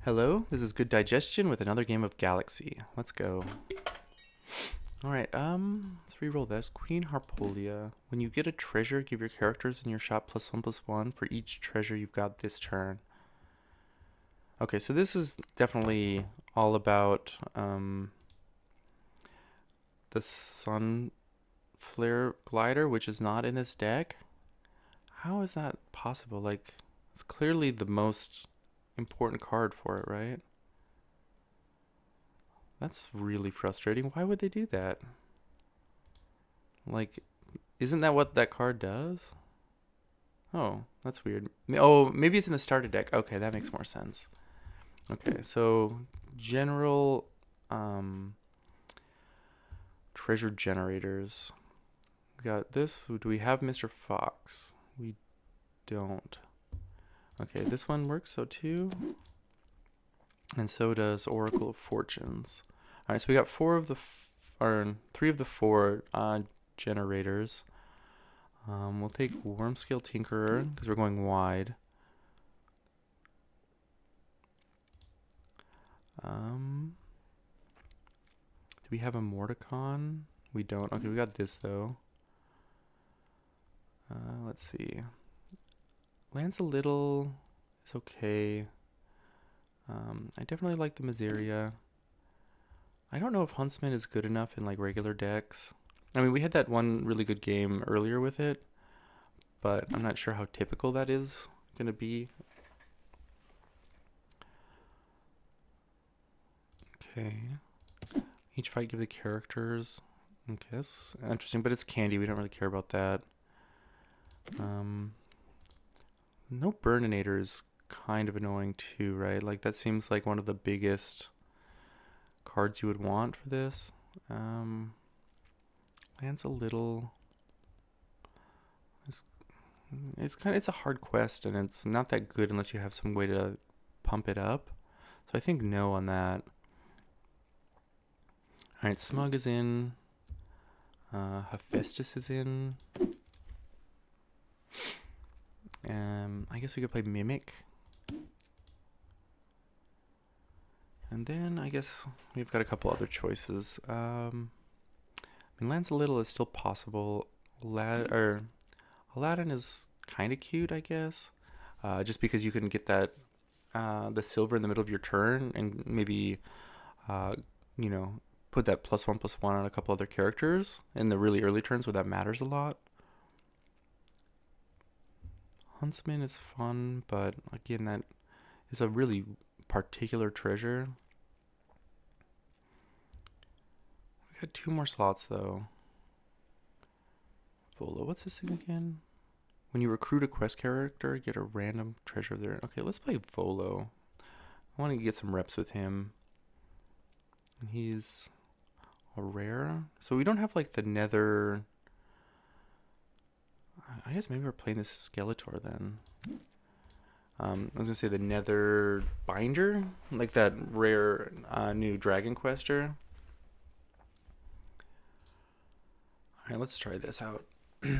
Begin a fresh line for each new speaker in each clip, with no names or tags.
Hello, this is Good Digestion with another game of Galaxy. Let's go. Alright, let's reroll this. Queen Harpolia. When you get a treasure, give your characters in your shop +1/+1 for each treasure you've got this turn. Okay, so this is definitely all about the Sun Flare Glider, which is not in this deck. How is that possible? Like, it's clearly the most important card for it, right? That's really frustrating. Why would they do that? Like, isn't that what that card does? Oh, that's weird. Oh, maybe it's in the starter deck. Okay, that makes more sense. Okay, so general treasure generators. We got this. Do we have Mr. Fox? We don't. Okay, this one works so too. And so does Oracle of Fortunes. All right, so we got three of the four generators. We'll take Worm Scale Tinkerer because we're going wide. Do we have a Mordicon? We don't. Okay, we got this though. Let's see. Lands a little is okay. I definitely like the Miseria. I don't know if Huntsman is good enough in like regular decks. I mean, we had that one really good game earlier with it, but I'm not sure how typical that is going to be. Okay. Each fight give the characters. Okay, that's interesting, but it's candy. We don't really care about that. No Burninator is kind of annoying too, right? Like that seems like one of the biggest cards you would want for this. Lands a little. It's a hard quest and it's not that good unless you have some way to pump it up. So I think no on that. All right, Smug is in. Hephaestus is in. I guess we could play Mimic. And then I guess we've got a couple other choices. I mean, Lance a Little is still possible. Aladdin is kind of cute, I guess. Just because you can get that the silver in the middle of your turn and maybe put that +1/+1 on a couple other characters in the really early turns where that matters a lot. Huntsman is fun, but again, that is a really particular treasure. We got two more slots though. Volo, what's this thing again? When you recruit a quest character, get a random treasure there. Okay, let's play Volo. I want to get some reps with him. And he's a rare. So we don't have like the nether. I guess maybe we're playing this Skeletor then. I was gonna say the Nether Binder, like that rare new Dragon Quester. All right, let's try this out. All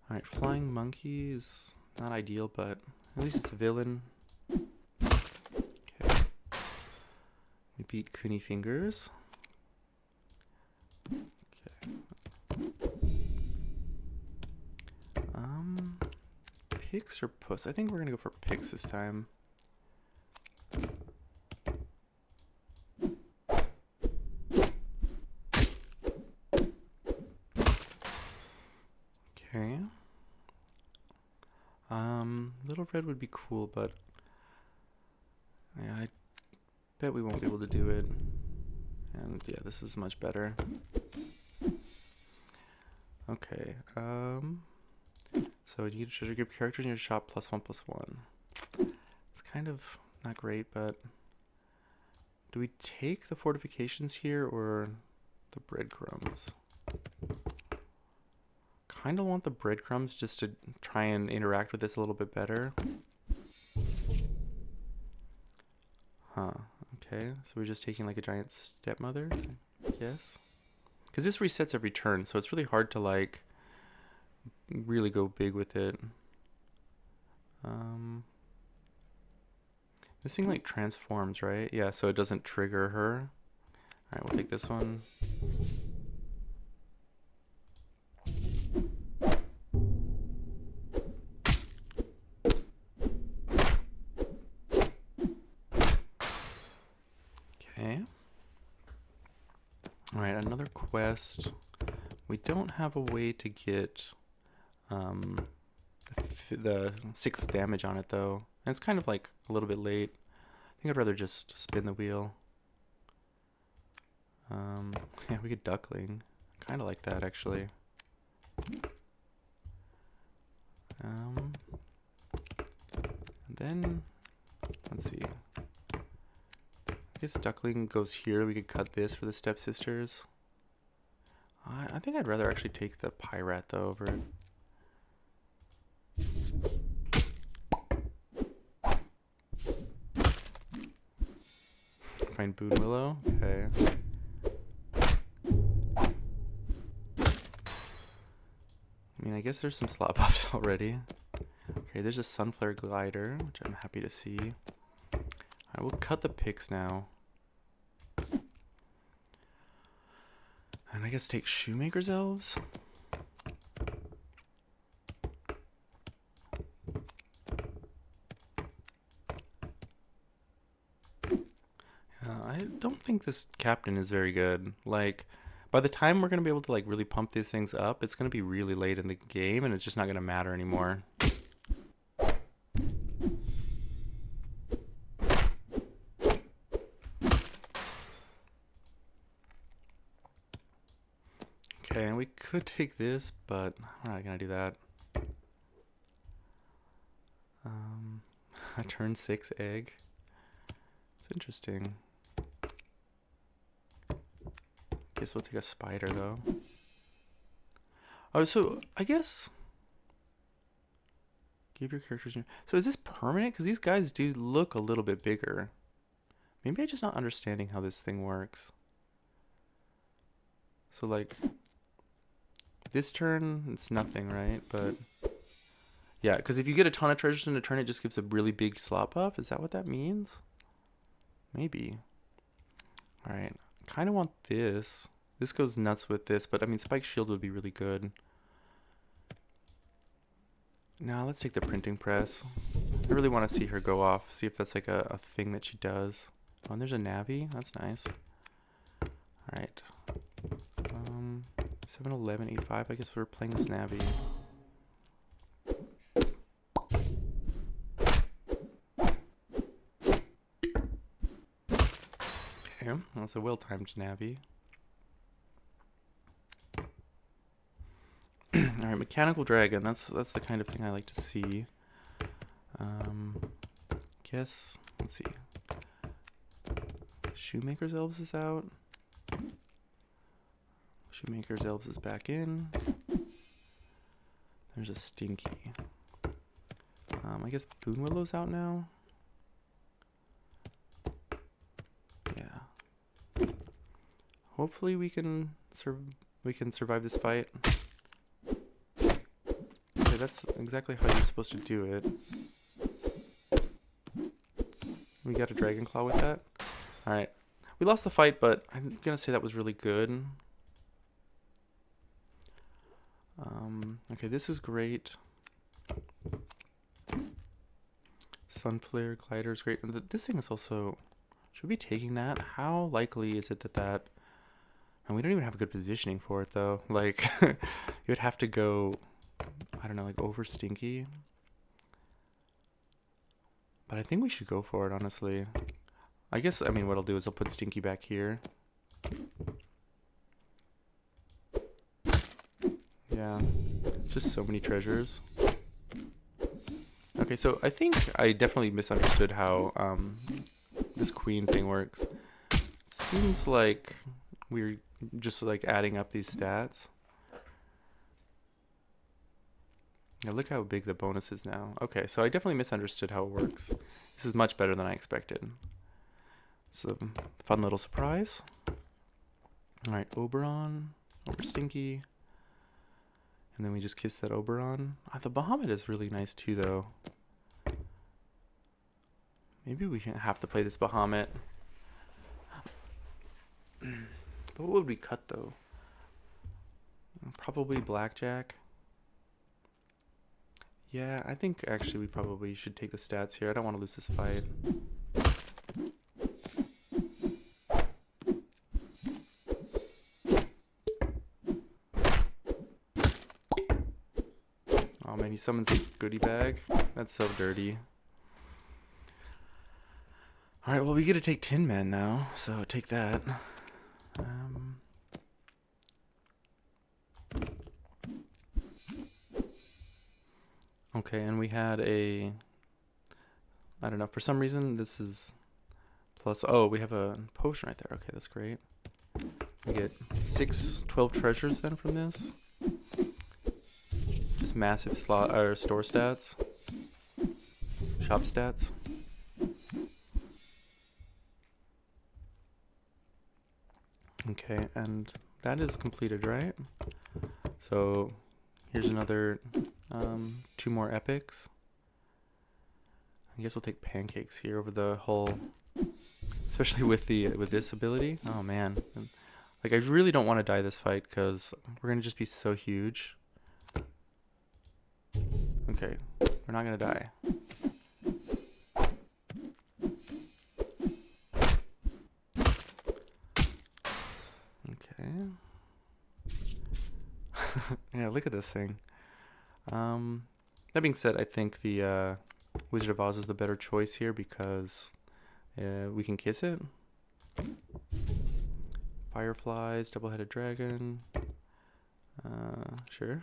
right, Flying Monkey is not ideal, but at least it's a villain. Okay, we beat Cooney Fingers. Pix or Puss? I think we're gonna go for Pix this time. Okay. Little Red would be cool, but yeah, I bet we won't be able to do it. And yeah, this is much better. Okay. So you get a treasure, give characters in your shop +1/+1. It's kind of not great, but do we take the fortifications here or the breadcrumbs? Kind of want the breadcrumbs just to try and interact with this a little bit better. Huh. Okay, so we're just taking like a giant stepmother, I guess. Because this resets every turn, so it's really hard to like really go big with it. This thing like transforms, right? Yeah, so it doesn't trigger her. Alright, we'll take this one. Okay. Alright, another quest. We don't have a way to get the 6 damage on it though. And it's kind of like a little bit late. I think I'd rather just spin the wheel. Yeah, we get duckling. Kind of like that actually. And then, let's see. I guess duckling goes here. We could cut this for the stepsisters. I think I'd rather actually take the pirate though over it. Find Boon Willow. Okay. I mean, I guess there's some slot buffs already. Okay, there's a Sunflare Glider, which I'm happy to see. I will cut the picks now. And I guess take Shoemaker's Elves. I don't think this captain is very good. Like, by the time we're going to be able to like really pump these things up, it's going to be really late in the game and it's just not going to matter anymore. Okay, and we could take this, but we're not going to do that. A turn 6 egg. It's interesting. Guess we'll take a spider though. Oh, so I guess give your characters. So is this permanent? Because these guys do look a little bit bigger. Maybe I'm just not understanding how this thing works. So like this turn, it's nothing, right? But yeah, because if you get a ton of treasures in a turn, it just gives a really big slot buff. Is that what that means? Maybe. All right, kind of want this. This goes nuts with this, but I mean, Spike Shield would be really good. Now let's take the printing press. I really want to see her go off. See if that's like a thing that she does. Oh, and there's a Navi. That's nice. All right. 7, 11, 8, 5. I guess we're playing this Navi. Okay, that's a well-timed Navi. All right, mechanical dragon. That's the kind of thing I like to see. Guess let's see. Shoemaker's Elves is out. Shoemaker's Elves is back in. There's a Stinky. I guess Boon Willow's out now. Yeah. Hopefully we can survive this fight. Okay, that's exactly how you're supposed to do it. We got a Dragon Claw with that. All right, we lost the fight, but I'm gonna say that was really good. Okay, this is great. Sunflare Glider is great. And this thing is also... Should we be taking that? How likely is it that... And we don't even have a good positioning for it, though. Like, you would have to go... I don't know, like over Stinky. But I think we should go for it, honestly. I guess, I mean, what I'll do is I'll put Stinky back here. Yeah, just so many treasures. Okay, so I think I definitely misunderstood how this queen thing works. It seems like we're just like adding up these stats. Yeah, look how big the bonus is now. Okay, so I definitely misunderstood how it works. This is much better than I expected. It's a fun little surprise. All right, Oberon, over Stinky. And then we just kiss that Oberon. The Bahamut is really nice too, though. Maybe we have to play this Bahamut. But what would we cut though? Probably blackjack. Yeah, I think actually we probably should take the stats here. I don't want to lose this fight. Oh man, he summons a goodie bag. That's so dirty. Alright, well we get to take Tin Man now, so take that. Okay, and we had a... I don't know, for some reason this is plus... Oh, we have a potion right there. Okay, that's great. We get 12 treasures then from this. Just massive store stats. Shop stats. Okay, and that is completed, right? So here's another 2 more epics. I guess we'll take pancakes here over the whole, especially with this ability. Oh man, like I really don't want to die this fight because we're gonna just be so huge. Okay, we're not gonna die. Okay. Yeah, look at this thing. That being said, I think the Wizard of Oz is the better choice here because we can kiss it. Fireflies, double-headed dragon. Sure.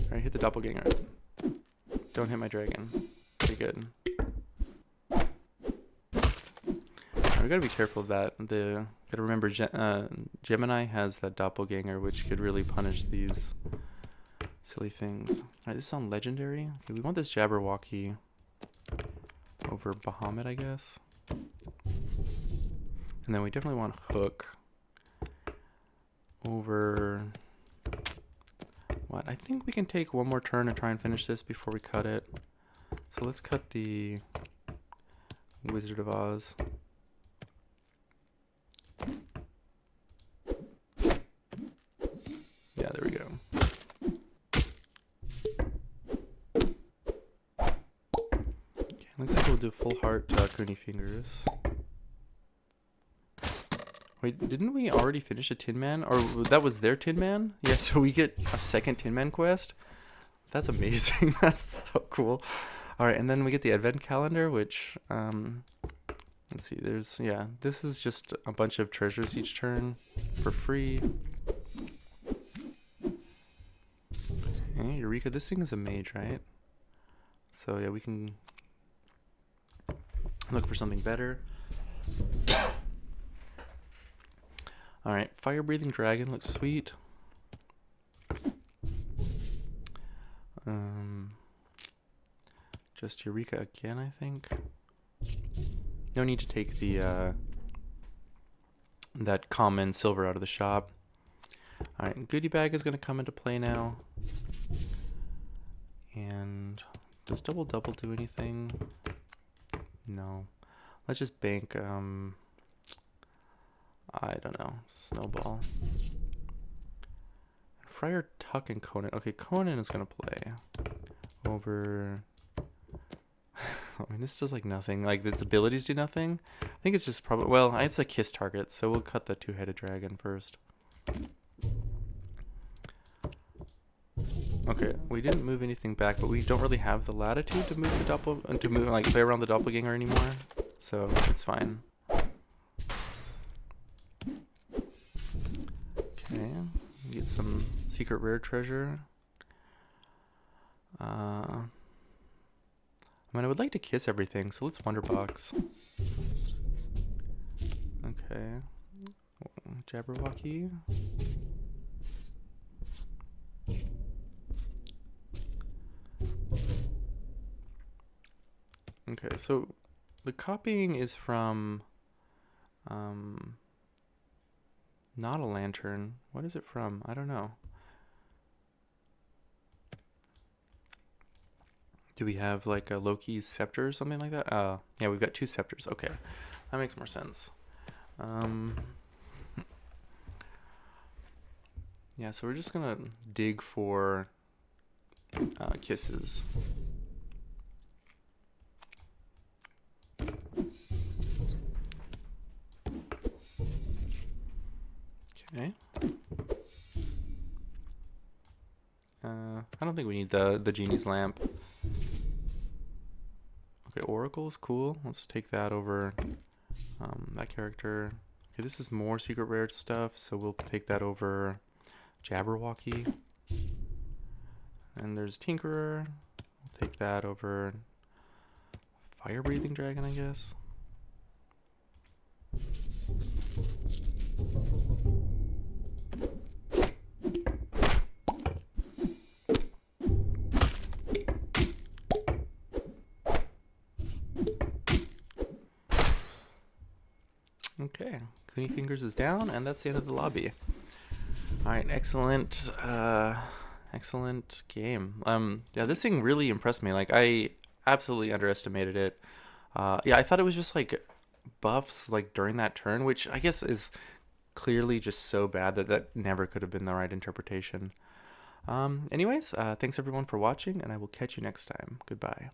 Alright, hit the doppelganger. Don't hit my dragon. Pretty good. We gotta be careful of that. Gotta remember, Gemini has that doppelganger, which could really punish these silly things. Alright, this is on legendary. Okay, we want this Jabberwocky over Bahamut, I guess. And then we definitely want Hook over... What? I think we can take one more turn and try and finish this before we cut it. So let's cut the Wizard of Oz. Yeah, there we go. Okay, looks like we'll do full heart Cooney Fingers. Wait, didn't we already finish a Tin Man? Or that was their Tin Man? Yeah, so we get a second Tin Man quest? That's amazing. That's so cool. Alright, and then we get the Advent Calendar, which, let's see, yeah, this is just a bunch of treasures each turn for free. Okay, Eureka, this thing is a mage, right? So yeah, we can look for something better. Alright, Fire Breathing Dragon looks sweet. Just Eureka again, I think. No need to take the that common silver out of the shop. Alright, Goodie Bag is going to come into play now. And does Double Double do anything? No. Let's just bank, I don't know, Snowball. Friar Tuck and Conan. Okay, Conan is going to play over... I mean, this does like nothing. Like, its abilities do nothing. I think it's just probably... Well, it's a kiss target, so we'll cut the two-headed dragon first. Okay, we didn't move anything back, but we don't really have the latitude to move the like play around the doppelganger anymore, so it's fine. Okay, get some secret rare treasure. I mean, I would like to kiss everything, so let's Wonderbox. Okay, Jabberwocky. Okay, so the copying is from, not a lantern. What is it from? I don't know. Do we have like a Loki's scepter or something like that? Yeah, we've got 2 scepters. Okay, that makes more sense. Yeah, so we're just gonna dig for kisses. Okay. I don't think we need the genie's lamp. Okay, Oracle is cool. Let's take that over that character. Okay, this is more secret rare stuff, so we'll take that over Jabberwocky. And there's Tinkerer. We'll take that over Fire Breathing Dragon, I guess. Okay, Cooney Fingers is down, and that's the end of the lobby. All right, excellent, excellent game. Yeah, this thing really impressed me. Like, I absolutely underestimated it. Yeah, I thought it was just like buffs like during that turn, which I guess is clearly just so bad that never could have been the right interpretation. Anyways, thanks everyone for watching, and I will catch you next time. Goodbye.